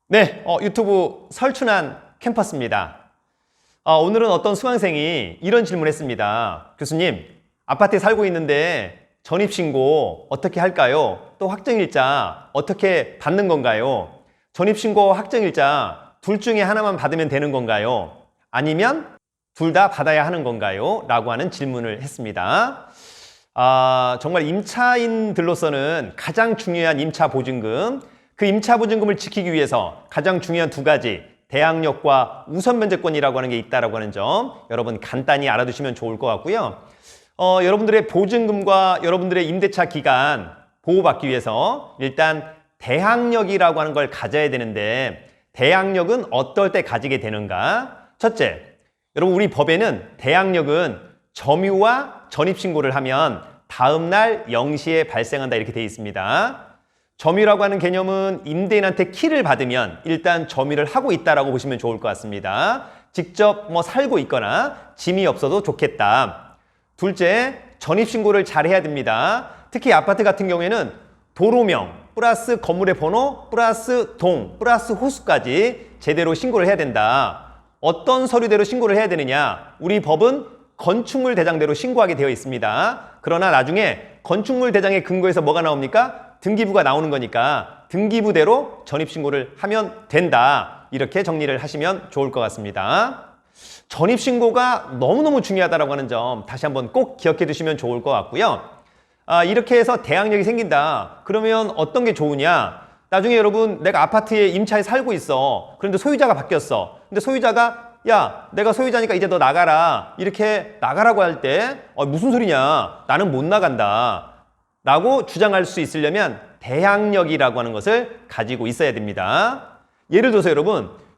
네, 유튜브 설춘한 캠퍼스입니다. 오늘은 어떤 수강생이 이런 질문을 했습니다. 교수님, 아파트에 살고 있는데 전입신고 어떻게 할까요? 또 확정일자 어떻게 받는 건가요? 전입신고, 확정일자 둘 중에 하나만 받으면 되는 건가요? 아니면 둘 다 받아야 하는 건가요? 라고 하는 질문을 했습니다. 정말 임차인들로서는 가장 중요한 임차보증금, 그 임차보증금을 지키기 위해서 가장 중요한 두 가지, 대항력과 우선면제권이라고 하는 게 있다고 하는 점 여러분 간단히 알아두시면 좋을 것 같고요. 여러분들의 보증금과 여러분들의 임대차 기간 보호받기 위해서 일단 대항력이라고 하는 걸 가져야 되는데, 대항력은 어떨 때 가지게 되는가? 첫째, 여러분 우리 법에는 대항력은 점유와 전입신고를 하면 다음 날 0시에 발생한다 이렇게 되어 있습니다. 점유라고 하는 개념은 임대인한테 키를 받으면 일단 점유를 하고 있다라고 보시면 좋을 것 같습니다. 직접 살고 있거나 짐이 없어도 좋겠다. 둘째, 전입신고를 잘 해야 됩니다. 특히 아파트 같은 경우에는 도로명 플러스 건물의 번호 플러스 동 플러스 호수까지 제대로 신고를 해야 된다. 어떤 서류대로 신고를 해야 되느냐? 우리 법은 건축물 대장대로 신고하게 되어 있습니다. 그러나 나중에 건축물 대장에 근거해서 뭐가 나옵니까? 등기부가 나오는 거니까 등기부대로 전입신고를 하면 된다. 이렇게 정리를 하시면 좋을 것 같습니다. 전입신고가 너무너무 중요하다고 하는 점 다시 한번 꼭 기억해 두시면 좋을 것 같고요. 이렇게 해서 대항력이 생긴다. 그러면 어떤 게 좋으냐? 나중에 여러분 내가 아파트에 임차에 살고 있어. 그런데 소유자가 바뀌었어. 근데 소유자가 야, 내가 소유자니까 이제 너 나가라. 이렇게 나가라고 할 때 무슨 소리냐? 나는 못 나간다. 라고 주장할 수 있으려면 대항력이라고 하는 것을 가지고 있어야 됩니다. 예를 들어서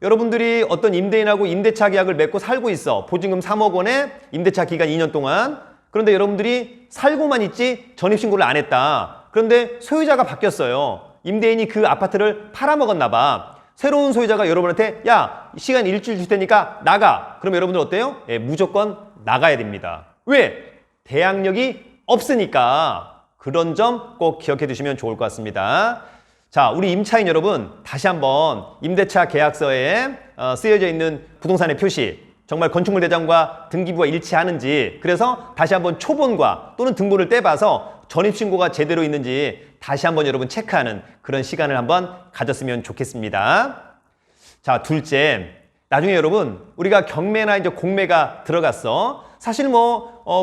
여러분들이 어떤 임대인하고 임대차 계약을 맺고 살고 있어. 보증금 3억 원에 임대차 기간 2년 동안. 그런데 여러분들이 살고만 있지 전입신고를 안 했다. 그런데 소유자가 바뀌었어요. 임대인이 그 아파트를 팔아먹었나 봐. 새로운 소유자가 여러분한테 야, 시간 일주일 줄 테니까 나가. 그럼 여러분들 어때요? 무조건 나가야 됩니다. 왜? 대항력이 없으니까. 그런 점 꼭 기억해 두시면 좋을 것 같습니다. 자, 우리 임차인 여러분, 다시 한번 임대차 계약서에 쓰여져 있는 부동산의 표시, 정말 건축물 대장과 등기부가 일치하는지, 그래서 다시 한번 초본과 또는 등본을 떼봐서 전입신고가 제대로 있는지 다시 한번 여러분 체크하는 그런 시간을 한번 가졌으면 좋겠습니다. 자, 둘째, 나중에 여러분 우리가 경매나 이제 공매가 들어갔어. 사실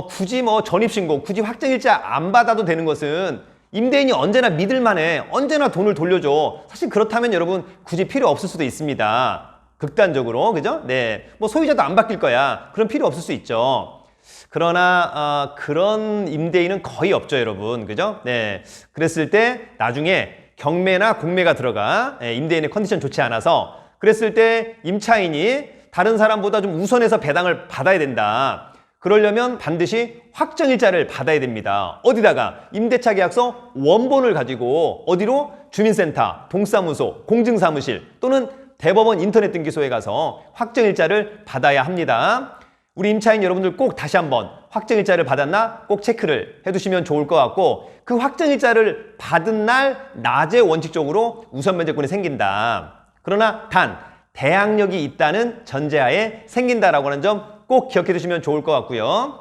굳이 전입신고, 굳이 확정일자 안 받아도 되는 것은 임대인이 언제나 믿을만해. 언제나 돈을 돌려줘. 사실 그렇다면 여러분 굳이 필요 없을 수도 있습니다. 극단적으로, 그죠? 네, 소유자도 안 바뀔 거야. 그럼 필요 없을 수 있죠. 그러나 그런 임대인은 거의 없죠, 여러분. 그죠? 네, 그랬을 때 나중에 경매나 공매가 들어가 임대인의 컨디션 좋지 않아서 그랬을 때 임차인이 다른 사람보다 좀 우선해서 배당을 받아야 된다. 그러려면 반드시 확정일자를 받아야 됩니다. 어디다가? 임대차 계약서 원본을 가지고 어디로? 주민센터, 동사무소, 공증사무실 또는 대법원 인터넷 등기소에 가서 확정일자를 받아야 합니다. 우리 임차인 여러분들 꼭 다시 한번 확정일자를 받았나 꼭 체크를 해두시면 좋을 것 같고, 그 확정일자를 받은 날 낮에 원칙적으로 우선면제권이 생긴다. 그러나 단 대항력이 있다는 전제하에 생긴다라고 하는 점 꼭 기억해 두시면 좋을 것 같고요.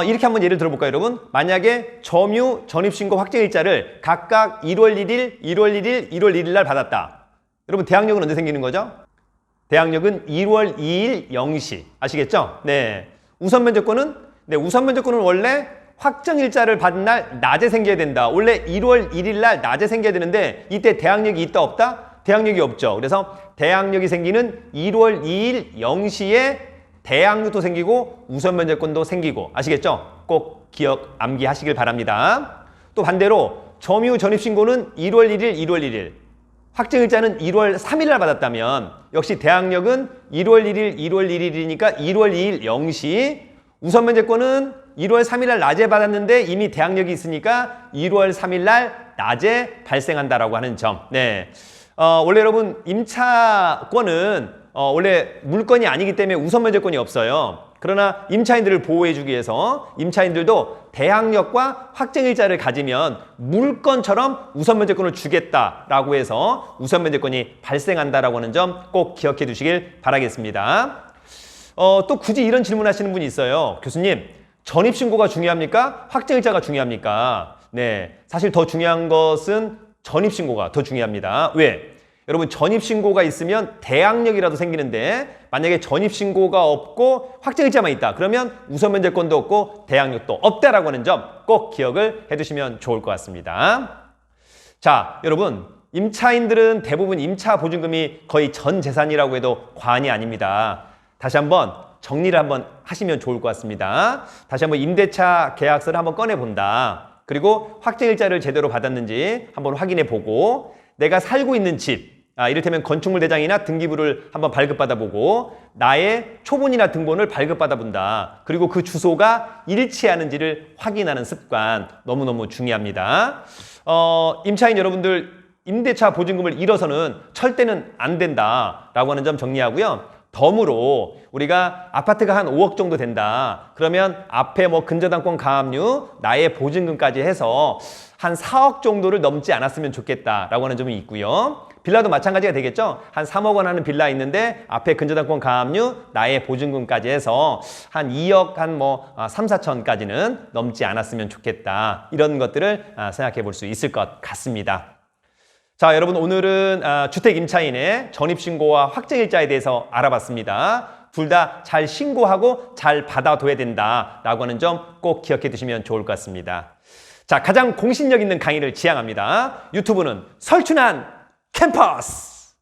이렇게 한번 예를 들어볼까요, 여러분? 만약에 점유, 전입신고, 확정일자를 각각 1월 1일, 1월 1일, 1월 1일 날 받았다. 여러분 대항력은 언제 생기는 거죠? 대항력은 1월 2일 0시. 아시겠죠? 네. 우선면제권은? 네, 우선면제권은 원래 확정일자를 받은 날 낮에 생겨야 된다. 원래 1월 1일 날 낮에 생겨야 되는데 이때 대항력이 있다 없다? 대항력이 없죠. 그래서 대항력이 생기는 1월 2일 0시에 대항력도 생기고 우선면제권도 생기고. 아시겠죠? 꼭 기억 암기하시길 바랍니다. 또 반대로 점유 전입신고는 1월 1일 1월 1일, 확정일자는 1월 3일 날 받았다면 역시 대항력은 1월 1일 1월 1일이니까 1월 2일 0시, 우선면제권은 1월 3일 날 낮에 받았는데 이미 대항력이 있으니까 1월 3일 날 낮에 발생한다라고 하는 점. 네. 원래 여러분 임차권은 원래 물건이 아니기 때문에 우선 면제권이 없어요. 그러나 임차인들을 보호해주기 위해서 임차인들도 대항력과 확정일자를 가지면 물건처럼 우선 면제권을 주겠다라고 해서 우선 면제권이 발생한다라고 하는 점 꼭 기억해 두시길 바라겠습니다. 또 굳이 이런 질문하시는 분이 있어요. 교수님, 전입신고가 중요합니까? 확정일자가 중요합니까? 네, 사실 더 중요한 것은 전입신고가 더 중요합니다. 왜? 여러분 전입신고가 있으면 대항력이라도 생기는데 만약에 전입신고가 없고 확정일자만 있다. 그러면 우선면제권도 없고 대항력도 없다라고 하는 점 꼭 기억을 해두시면 좋을 것 같습니다. 자, 여러분 임차인들은 대부분 임차보증금이 거의 전 재산이라고 해도 과언이 아닙니다. 다시 한번 정리를 한번 하시면 좋을 것 같습니다. 다시 한번 임대차 계약서를 한번 꺼내본다. 그리고 확정일자를 제대로 받았는지 한번 확인해 보고 내가 살고 있는 집, 이를테면 건축물 대장이나 등기부를 한번 발급받아보고 나의 초본이나 등본을 발급받아본다. 그리고 그 주소가 일치하는지를 확인하는 습관 너무너무 중요합니다. 임차인 여러분들 임대차 보증금을 잃어서는 철대는 안 된다라고 하는 점 정리하고요. 덤으로 우리가 아파트가 한 5억 정도 된다. 그러면 앞에 뭐 근저당권 가압류, 나의 보증금까지 해서 한 4억 정도를 넘지 않았으면 좋겠다라고 하는 점이 있고요. 빌라도 마찬가지가 되겠죠. 한 3억 원 하는 빌라 있는데 앞에 근저당권 가압류, 나의 보증금까지 해서 한 2억 한 3, 4천까지는 넘지 않았으면 좋겠다. 이런 것들을 생각해 볼 수 있을 것 같습니다. 자, 여러분 오늘은 주택 임차인의 전입신고와 확정일자에 대해서 알아봤습니다. 둘 다 잘 신고하고 잘 받아둬야 된다라고 하는 점 꼭 기억해 두시면 좋을 것 같습니다. 자, 가장 공신력 있는 강의를 지향합니다. 유튜브는 설춘한 캠퍼스!